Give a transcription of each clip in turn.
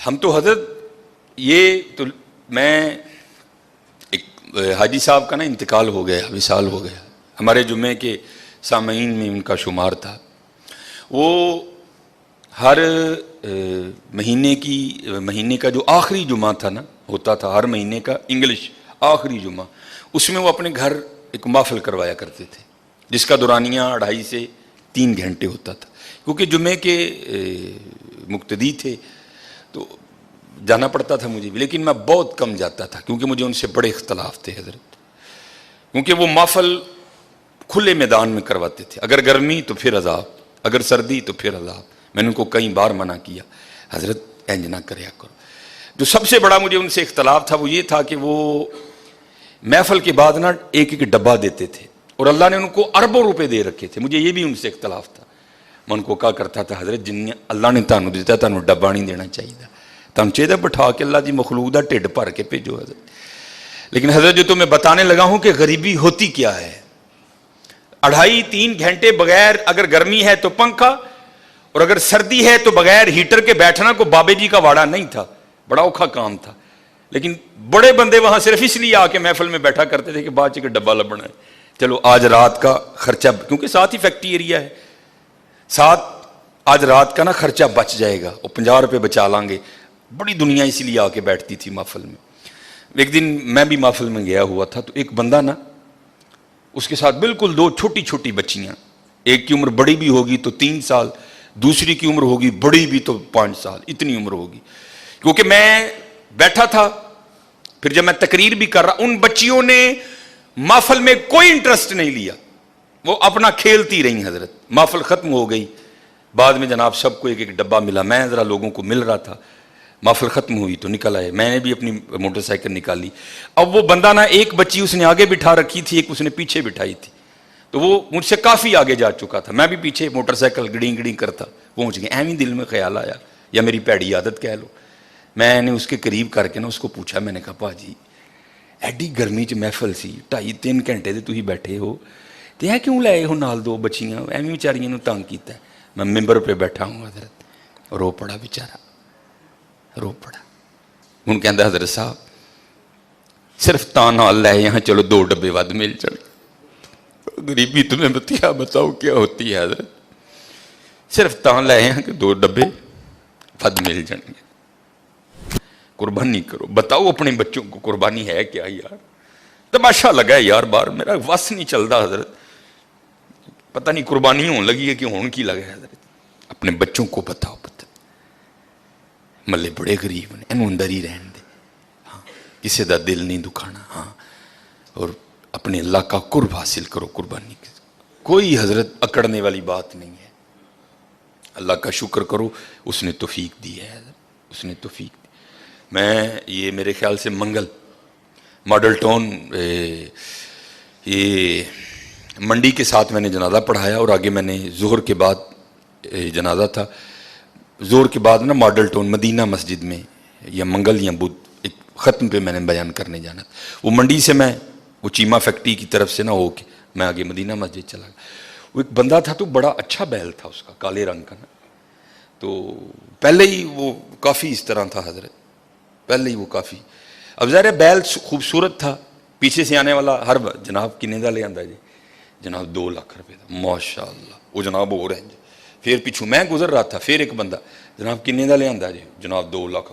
ہم تو حضرت یہ تو میں ایک حاجی صاحب کا نا انتقال ہو گیا، وصال ہو گیا، ہمارے جمعے کے سامعین میں ان کا شمار تھا۔ وہ ہر مہینے کا جو آخری جمعہ تھا نا، ہوتا تھا ہر مہینے کا انگلش آخری جمعہ، اس میں وہ اپنے گھر ایک محفل کروایا کرتے تھے جس کا دورانیہ 2.5 سے 3 گھنٹے ہوتا تھا۔ کیونکہ جمعے کے مقتدی تھے تو جانا پڑتا تھا مجھے بھی، لیکن میں بہت کم جاتا تھا کیونکہ مجھے ان سے بڑے اختلاف تھے حضرت، کیونکہ وہ محفل کھلے میدان میں کرواتے تھے، اگر گرمی تو پھر عذاب، اگر سردی تو پھر عذاب۔ میں نے ان کو کئی بار منع کیا، حضرت انج نہ کریا کرو۔ جو سب سے بڑا مجھے ان سے اختلاف تھا وہ یہ تھا کہ وہ محفل کے بعد نا ایک ڈبہ دیتے تھے، اور اللہ نے ان کو اربوں روپے دے رکھے تھے، مجھے یہ بھی ان سے اختلاف تھا۔ میں ان کو کہا کرتا تھا حضرت جن اللہ نے تانوں دیتا تانوں ڈبہ نہیں دینا چاہیے، تم چاہیے بٹھا کے اللہ دی مخلوق دا ٹھڈ بھر کے بھیجو حضرت۔ لیکن حضرت جو تو میں بتانے لگا ہوں کہ غریبی ہوتی کیا ہے، 2.5-3 گھنٹے بغیر، اگر گرمی ہے تو پنکھا، اور اگر سردی ہے تو بغیر ہیٹر کے بیٹھنا کو بابے جی کا واڑا نہیں تھا، بڑا اوکھا کام تھا۔ لیکن بڑے بندے وہاں صرف اس لیے آ کے محفل میں بیٹھا کرتے تھے کہ بعد چ ڈبہ لبنا ہے، چلو آج رات کا خرچہ، کیونکہ ساتھ ہی فیکٹری ایریا ہے، ساتھ آج رات کا نا خرچہ بچ جائے گا، وہ 50 روپے بچا لیں گے۔ بڑی دنیا اسی لیے آ کے بیٹھتی تھی محفل میں۔ ایک دن میں بھی محفل میں گیا ہوا تھا تو ایک بندہ نا، اس کے ساتھ بالکل 2 چھوٹی چھوٹی بچیاں، ایک کی عمر بڑی بھی ہوگی تو 3 سال، دوسری کی عمر ہوگی بڑی بھی تو 5 سال، اتنی عمر ہوگی۔ کیونکہ میں بیٹھا تھا، پھر جب میں تقریر بھی کر رہا، ان بچیوں نے محفل میں کوئی انٹرسٹ نہیں لیا، وہ اپنا کھیلتی رہی حضرت۔ محفل ختم ہو گئی، بعد میں جناب سب کو ایک ایک ڈبہ ملا، میں ذرا لوگوں کو مل رہا تھا، محفل ختم ہوئی تو نکل آئے، میں نے بھی اپنی موٹر سائیکل نکالی۔ اب وہ بندہ نا، ایک بچی اس نے آگے بٹھا رکھی تھی، ایک اس نے پیچھے بٹھائی تھی، تو وہ مجھ سے کافی آگے جا چکا تھا، میں بھی پیچھے موٹر سائیکل گڑیں گڑیں کرتا پہنچ گیا۔ ایویں دل میں خیال آیا، یا میری پیڑی عادت کہہ لو، میں نے اس کے قریب کر کے نا اس کو پوچھا، میں نے کہا پا جی ایڈی گرمی چ محفل سی، 2.5-3 گھنٹے تے تسی بیٹھے ہو تے اے کیوں لائے ہو نال 2 بچیاں، ایویں بیچاریاں نو تنگ کیتا ہے۔ میں ممبر پہ بیٹھا ہوں حضرت، رو پڑا بیچارہ، رو پڑا۔ ہوں کہندا حضرت صاحب صرف تاں نال لے یہاں، چلو 2 ڈبے ود مل جائیں۔ غریبی تمہیں بتاؤ کیا ہوتی ہے حضرت، صرف تاں لے یہاں کہ 2 ڈبے ود مل جائیں گے۔ قربانی کرو، بتاؤ اپنے بچوں کو قربانی ہے کیا یار؟ تماشا لگا ہے یار، بار میرا وس نہیں چلتا حضرت، پتہ نہیں قربانی ہون لگی ہے کہ ہون کی لگا ہے حضرت۔ اپنے بچوں کو بتاؤ، پتہ ملے بڑے غریب نے، انہوں اندر ہی رہن دے، ہاں کسی دا دل نہیں دکھانا، ہاں، اور اپنے اللہ کا قرب حاصل کرو قربانی کے۔ کوئی حضرت اکڑنے والی بات نہیں ہے، اللہ کا شکر کرو، اس نے توفیق دی ہے حضرت، اس نے توفیق دی۔ میں یہ میرے خیال سے منگل ماڈل ٹاؤن یہ منڈی کے ساتھ میں نے جنازہ پڑھایا، اور آگے میں نے ظہر کے بعد جنازہ تھا، ظہر کے بعد نا ماڈل ٹاؤن مدینہ مسجد میں یا منگل یا بدھ ایک ختم پہ میں نے بیان کرنے جانا تھا۔ وہ منڈی سے میں وہ چیمہ فیکٹری کی طرف سے نہ ہو کے میں آگے مدینہ مسجد چلا گیا۔ وہ ایک بندہ تھا تو بڑا اچھا بیل تھا اس کا، کالے رنگ کا نا، تو پہلے ہی وہ کافی اس طرح تھا حضرت، پہلے ہی وہ کافی، اب ظاہر ہے بیل خوبصورت تھا، پیچھے سے آنے والا ہر جناب کنے دا لے آندا جی، جناب 2 لاکھ روپے دا، ماشاء اللہ، وہ جناب ہو رہے ہیں۔ پھر پیچھوں میں گزر رہا تھا، پھر ایک بندہ، جناب کنے دا لے آندا جی، جناب 2 لاکھ،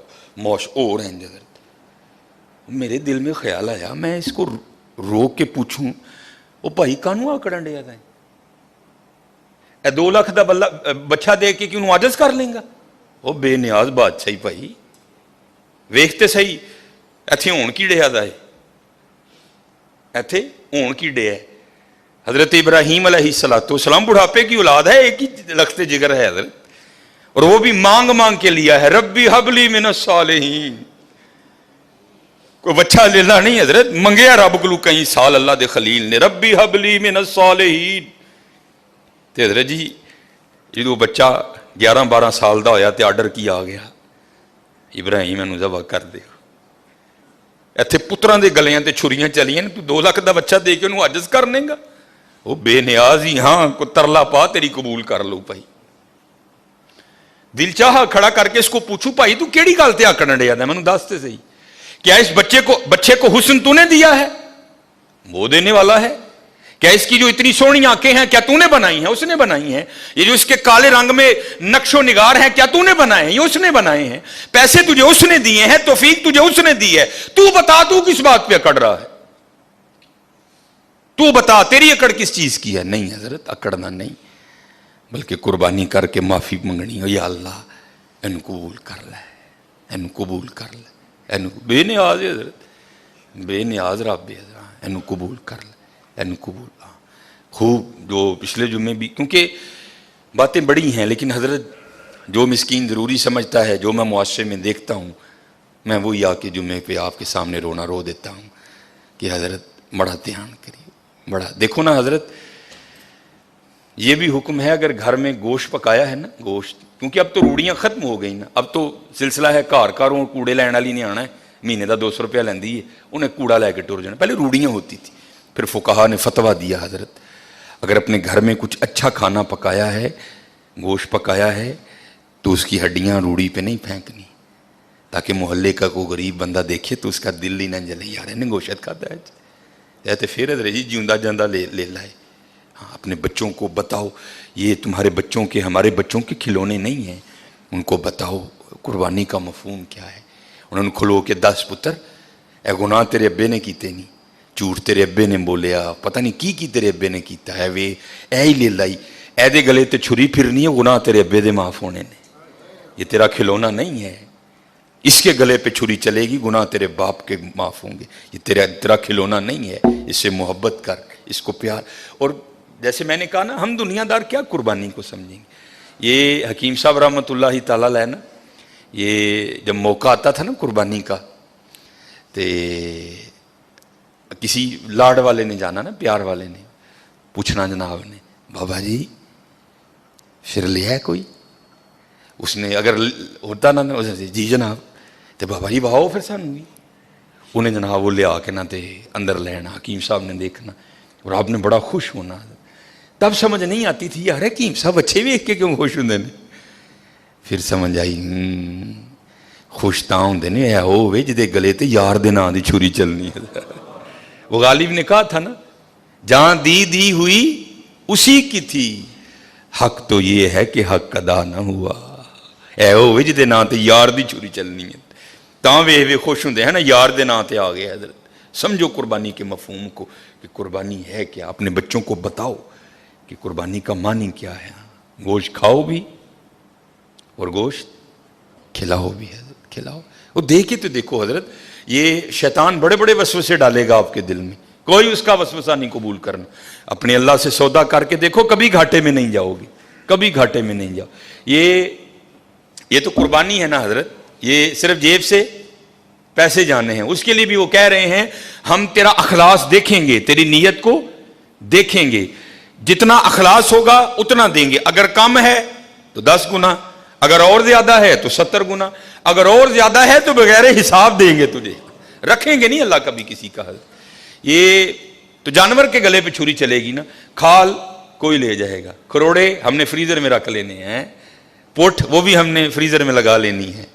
ہو رہے ہیں حضرت۔ میرے دل میں خیال آیا، میں اس کو روک کے پوچھوں، وہ بھائی کانوں آکڑن ڈیا تھا، اے 2 لاکھ دا بچہ دے کے کیوں عاجز کر لیں گا؟ وہ بے نیاز بادشاہی بھائی، ویکھتے صحیح ایتھے ہون کی ڈیا دا ہے، ایتھے ہون کی ڈیا ہے۔ حضرت ابراہیم علیہ السلام بڑھاپے کی اولاد ہے، ایک ہی لخت جگر ہے حضرت، اور وہ بھی مانگ مانگ کے لیا ہے، ربی حب لی من الصالحین، کوئی بچہ لینا نہیں حضرت، منگیا رب کو کئی سال اللہ دے خلیل نے، ربی حب لی من الصالحین۔ تے حضرت جی جدو بچہ 11-12 سال دا ہویا تے آرڈر کیا آ گیا، ابراہیم انہوں ذبح کر دے۔ ایتھے پتراں دے گلیاں تے چھریاں چلیاں، تو 2 لاکھ دا بچہ دے کے انہوں عاجز کر لیں گا؟ وہ بے نیاز ہی، ہاں کو ترلا پا تیری قبول کر لو بھائی۔ दिल चाहा खड़ा करके इसको पूछूं, भाई तू केड़ी गल ते आकड़न डिया दा, मैनूं दस ते सही, क्या इस बच्चे को हुस्न तूने दिया है? वो देने वाला है। क्या इसकी जो इतनी सोहनी आंखें हैं क्या तूने बनाई हैं? उसने बनाई हैं। ये जो इसके काले रंग में नक्शो निगार हैं क्या तूने बनाए हैं? ये उसने बनाए हैं। पैसे तुझे उसने दिए हैं, तौफीक तुझे उसने दी है। तू बता, तू किस बात पे अकड़ रहा है? तू बता, तेरी अकड़ किस चीज की है? नहीं हजरत, अकड़ना नहीं, बल्कि कुर्बानी करके माफी मंगनी हो, या अल्लाह इन कबूल कर ले, इन कबूल कर ले, इन बेनियाज है हजरत, बेनियाज रब है, इन कबूल कर ले, इन कबूल। खूब जो पिछले जुम्मे भी, क्योंकि बातें बड़ी हैं, लेकिन हजरत जो मिस्कीन ज़रूरी समझता है, जो मैं मुआशरे में देखता हूँ, मैं वही आके जुम्मे पे आपके सामने रोना रो देता हूँ कि हजरत बड़ा ध्यान करिए, बड़ा देखो ना हजरत। ये भी हुक्म है, अगर घर में गोश्त पकाया है ना, गोश्त, क्योंकि अब तो रूड़ियाँ खत्म हो गई ना, अब तो सिलसिला है घर घरों कूड़े लैन वाली नहीं आना है, महीने का 200 रुपया लेंदी है, उन्हें कूड़ा लैके टुर जाना। पहले रूड़ियाँ होती थी, फिर फुकाहा ने फतवा दिया हजरत अगर अपने घर में कुछ अच्छा खाना पकाया है, गोश्त पकाया है, तो उसकी हड्डियाँ रूड़ी पे नहीं फेंकनी, ताकि मोहल्ले का कोई गरीब बंदा देखे तो उसका दिल ही ना जले, यार इन्हें गोश्त खाता है, या तो फिर जी जिंदा जांदा ले लाए। हाँ, अपने बच्चों को बताओ, ये तुम्हारे बच्चों के, हमारे बच्चों के खिलौने नहीं हैं, उनको बताओ कुर्बानी का मफहूम क्या है। उन्होंने खुलो के 10 पुत्र, ए गुनाह तेरे अब्बे ने कीते नहीं, झूठ तेरे अब्बे ने बोलिया, पता नहीं की तेरे अब्बे ने कीता है, वे ऐ ही ले लाई, ऐदे गले ते छुरी फिरनी है, गुनाह तेरे अब्बे दे माफ होने ने, ये तेरा खिलौना नहीं है, इसके गले पे छुरी चलेगी, गुनाह तेरे बाप के माफ होंगे, ये तेरा खिलौना नहीं है, इससे मोहब्बत कर, इसको प्यार। और जैसे मैंने कहा ना, हम दुनियादार क्या कुर्बानी को समझेंगे। ये हकीम साहब रहमतुल्लाहि ताला अलैह ना, ये जब मौका आता था ना कुर्बानी का, तो किसी लाड वाले ने जाना ना, प्यार वाले ने पूछना जनाब ने, बाबा जी फिर लिया है कोई? उसने अगर होता ना जी जनाब, तो बाबा जी वाहो फिर सानू भी, उन्हें जनाब वो लिया के ना, तो अंदर लेना, हकीम साहब ने देखना, और आपने बड़ा खुश होना। तब समझ नहीं आती थी, यार हकीम साहब अच्छे वेख के क्यों खुश होंगे ने। फिर समझ आई, खुश तां होंदे ने ऐ होवे जिहदे गले ते यार दे नां दी छुरी चलनी है। वो गालिब ने कहा था ना, जहां दी हुई उसी की थी, हक तो ये है कि हक अदा ना हुआ, ऐ होवे जिहदे नां ते यार दी छुरी चलनी है, तां वे खुश होंदे हैं ना, यार दे नां ते आ गए हजरत। समझो कुर्बानी के मफहूम को कि कुर्बानी है क्या। अपने बच्चों को बताओ कि कुर्बानी का मानी क्या है। गोश्त खाओ भी और गोश्त खिलाओ भी हजरत, खिलाओ। वो देखे तो देखो हजरत, ये शैतान बड़े बड़े वसवसे डालेगा आपके दिल में, कोई उसका वसवसा नहीं कबूल करना। अपने अल्लाह से सौदा करके देखो, कभी घाटे में नहीं जाओगे, कभी घाटे में नहीं जाओ। ये तो कुर्बानी है ना हजरत, ये सिर्फ जेब से पैसे जाने हैं। उसके लिए भी वो कह रहे हैं, हम तेरा अखलास देखेंगे, तेरी नीयत को देखेंगे, जितना अखलास होगा उतना देंगे। अगर कम है तो 10 गुना, अगर और ज्यादा है तो 70 गुना, अगर और ज्यादा है तो बगैर हिसाब देंगे तुझे, रखेंगे नहीं अल्लाह कभी किसी का। ये तो जानवर के गले पे छुरी चलेगी ना, खाल कोई ले जाएगा, खरोड़े हमने फ्रीजर में रख लेने हैं, पुठ वो भी हमने फ्रीजर में लगा लेनी है।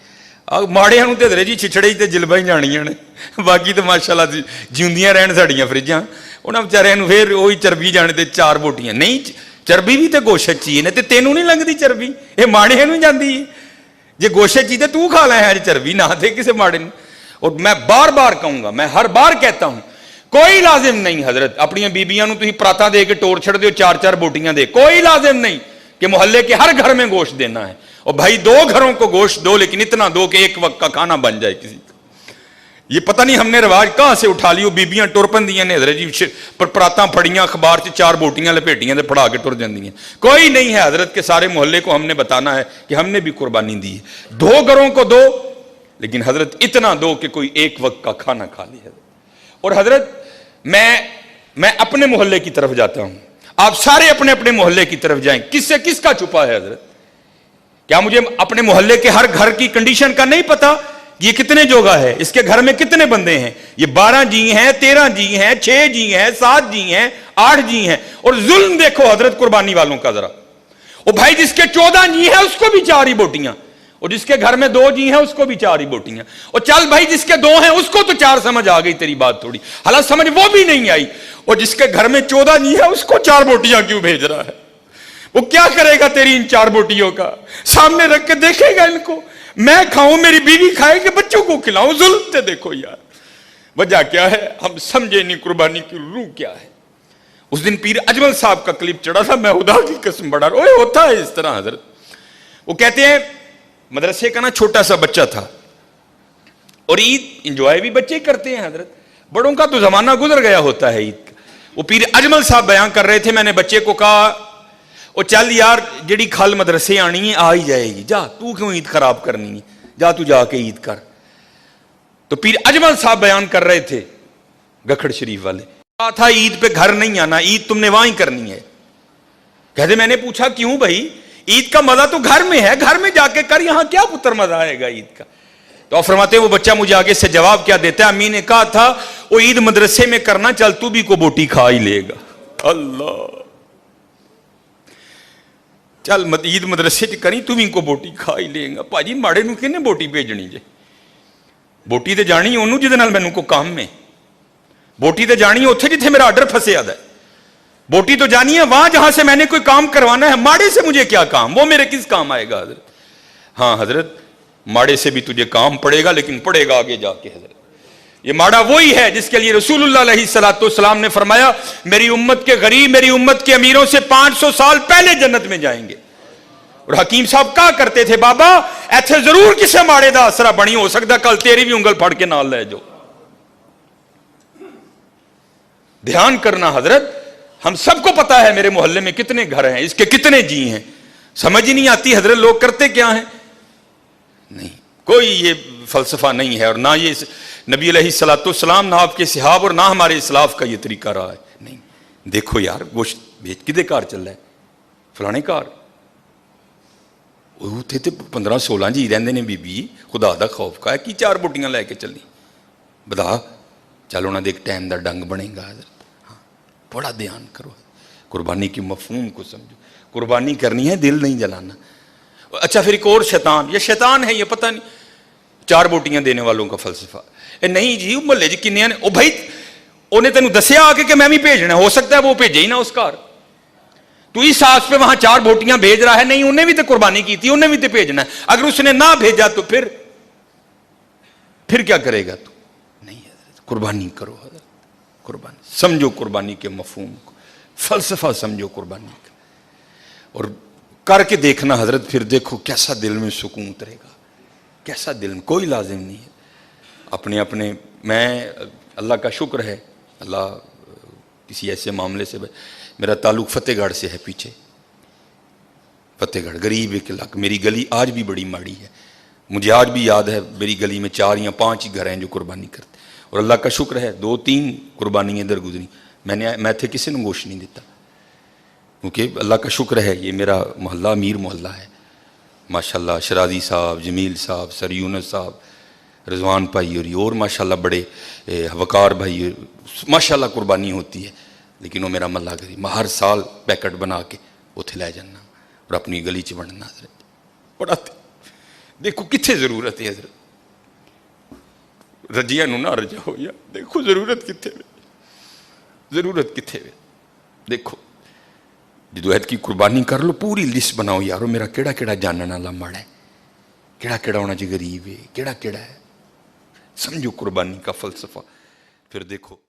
माड़िया तो जी छिछड़े तो जिलबा ही जानिया ने, बाकी तो माशाअल्लाह जिंदियां रहन साड़ियां फ्रिजां, उन्होंने बेचारियां फिर वही चरबी जाने ते 4 बोटियां। नहीं, चरबी भी तो गोशत ची ने, तेनों नहीं लगती चरबी, ये माड़िया नहीं जाती है। जे गोशत ची तो तू खा लै है, चरबी ना दे किसी माड़े ने। और मैं बार बार कहूंगा, मैं हर बार कहता हूं, कोई लाजिम नहीं हजरत अपनी बीबियां तुम पराता दे के टोर छड़ दो, 4-4 बोटियां दे, कोई लाजिम नहीं कि मोहल्ले के हर घर में गोश्त देना है। और भाई 2 घरों को गोश्त दो, लेकिन इतना दो कि एक वक्त का खाना बन जाए किसी का। ये पता नहीं हमने रिवाज कहां से उठा लियो, बीबियां टुर पंदियां ने हजरत जी, पर पराता फड़ियां, अखबार से 4 बोटियां लपेटियां ते फड़ा के टुर जांदियां। कोई नहीं है हजरत के सारे मोहल्ले को हमने बताना है कि हमने भी कुर्बानी दी है। 2 घरों को दो, लेकिन हजरत इतना दो कि कोई एक वक्त का खाना खा ले। और हजरत मैं अपने मोहल्ले की तरफ जाता हूं, आप सारे अपने अपने मोहल्ले की तरफ जाएं। किससे किसका छुपा है हजरत? क्या मुझे अपने मोहल्ले के हर घर की कंडीशन का नहीं पता? ये कितने जोगा है, इसके घर में कितने बंदे हैं? ये 12 जी हैं, 13 जी हैं, 6 जी हैं, 7 जी हैं, 8 जी हैं। और जुल्म देखो हजरत कुर्बानी वालों का जरा, वो भाई जिसके 14 जी हैं उसको भी 4 ही बोटियां, और जिसके घर में 2 जी हैं उसको भी 4 ही बोटियां, और चल भाई जिसके 2 हैं उसको तो 4 समझ आ गई तेरी बात थोड़ी, हालांकि समझ वो भी नहीं आई, और जिसके घर में 14 जी है उसको 4 बोटियां क्यों भेज रहा है? वो क्या करेगा तेरी इन 4 बोटियों का? सामने रख के देखेगा इनको, मैं खाऊं, मेरी बीवी खाए कि बच्चों को खिलाऊं? जुल्म से देखो यार, वजह क्या है? हम समझे नहीं कुर्बानी की रूह क्या है। उस दिन पीर अजमल साहब का क्लिप चढ़ा था, मैं खुदा की कसम बड़ा ओए होता है इस तरह हजरत। वो कहते हैं मदरसे का ना छोटा सा बच्चा था, और ईद इंजॉय भी बच्चे करते हैं हजरत, बड़ों का तो जमाना गुजर गया होता है ईद का। वो पीर अजमल साहब बयान कर रहे थे, मैंने बच्चे को कहा ओ चल यार जेड़ी खल मदरसे आनी है आ ही जाएगी, जा तू क्यों ईद खराब करनी है, जा तू जाके ईद कर। तो पीर अजमल साहब बयान कर रहे थे गखड़ शरीफ वाले, कहा था ईद पे घर नहीं आना, ईद तुमने वहां ही करनी है। कहते मैंने पूछा क्यों भाई, ईद का मजा तो घर में है, घर में जाके कर, यहां क्या पुत्र मजा आएगा ईद का? तो फरमाते वो बच्चा मुझे आगे से जवाब क्या देता है, अम्मी ने कहा था वो ईद मदरसे में करना, चल तू भी को बोटी खा ही लेगा। अल्लाह, चल ईद मदरसे च करी तू भी को बोटी खा ही लेगा। भाजी माड़े नूं किहने बोटी भेजनी जे? बोटी तो जानी ओनू जिहदे नाल मैनूं को काम है, बोटी तो जानी है उत्थे जिथे मेरा आर्डर फंसिया है, बोटी तो जानी है वहां जहां से मैंने कोई काम करवाना है। माड़े से मुझे क्या काम, वो मेरे किस काम आएगा हजरत? हाँ हजरत, माड़े से भी तुझे काम पड़ेगा, लेकिन पड़ेगा आगे जाके हजरत। ये माड़ा वही है जिसके लिए रसूलुल्लाह अलैहिस्सलाम ने फरमाया मेरी उम्मत के गरीब मेरी उम्मत के अमीरों से 500 साल पहले जन्नत में जाएंगे। और हकीम साहब कहा करते थे बाबा ऐसे जरूर किसी माड़े का आसरा बनी, हो सकता कल तेरी भी उंगल फड़ के नाल ले जाओ। ध्यान करना हजरत, हम सबको पता है मेरे मोहल्ले में कितने घर हैं, इसके कितने जी हैं, समझ ही नहीं आती हजरत लोग करते क्या हैं। नहीं, कोई ये फलसफा नहीं है, और ना ये नबी अलैहिस्सलाम ना आपके सहाब और ना हमारे इस्लाफ का ये तरीका रहा है। नहीं, देखो यार गोश्त बेच किदे कार चल रहा है, फलाने कार उत्थे तो 15-16 जी रहंदे ने, बीबी खुदा दा खौफ का है कि 4 बोटियां लैके चली, बता चल उन्होंने एक टाइम का डंग बनेगा हजरत। हाँ, बड़ा ध्यान करो, कुर्बानी की मफहूम को समझो, कुर्बानी करनी है, दिल नहीं जलाना। अच्छा फिर एक और शैतान, ये शैतान है ये पता नहीं, 4 बोटियां देने वालों का फलसफा नहीं जी मुहल्ले च किन्ने ने, ओ भाई उन्हें तेन दसिया आके कि मैं भी भेजना, हो सकता है वो भेजे ही ना उस घर, तू इस आस पे वहां 4 बोटियां भेज रहा है, नहीं उन्हें भी तो कुर्बानी की थी, उन्हें भी तो भेजना है, अगर उसने ना भेजा तो फिर क्या करेगा तू? नहीं कुर्बानी करो हजरत, कुर्बानी समझो, कुर्बानी के मफहूम को, फलसफा समझो कुर्बानी का, और करके देखना हजरत, फिर देखो कैसा दिल में सुकून उतरेगा, कैसा दिल में, कोई लाजिम नहीं है अपने अपने। मैं अल्लाह का शुक्र है, अल्लाह किसी ऐसे मामले से, मेरा ताल्लुक फतेहगढ़ से है, पीछे फतेहगढ़ गरीब एक इलाका, मेरी गली आज भी बड़ी माड़ी है, मुझे आज भी याद है मेरी गली में 4 या 5 ही घर हैं जो कुर्बानी करते, और अल्लाह का शुक्र है 2-3 कुर्बानी इधर गुजरी, मैं थे किसी ने गोश्त नहीं देता, क्योंकि अल्लाह का शुक्र है ये मेरा मोहल्ला अमीर मोहल्ला है माशाल्लाह। शराजी साहब, जमील साहब, सर यूनुस साहब, रिजवान भाई और माशाल्लाह बड़े वकार भाई, माशाल्लाह कुर्बानी होती है, लेकिन वो मेरा मल्ला गरीब, मैं हर साल पैकेट बना के उत्थे लै जाना और अपनी गली च बनना हजरत, बड़ा देखो कितने जरूरत है हजरत, रजिया ना रजा हो या देखो जरूरत कितने, जरूरत कितने वे देखो, जो ऐत की कुर्बानी कर लो, पूरी लिस्ट बनाओ यारो, मेरा केड़ा केड़ा जानने वाला माड़ा है, केड़ा केड़ा होना चाहिए गरीब है, केड़ा केड़ा है, समझो कुर्बानी का फलसफा, फिर देखो।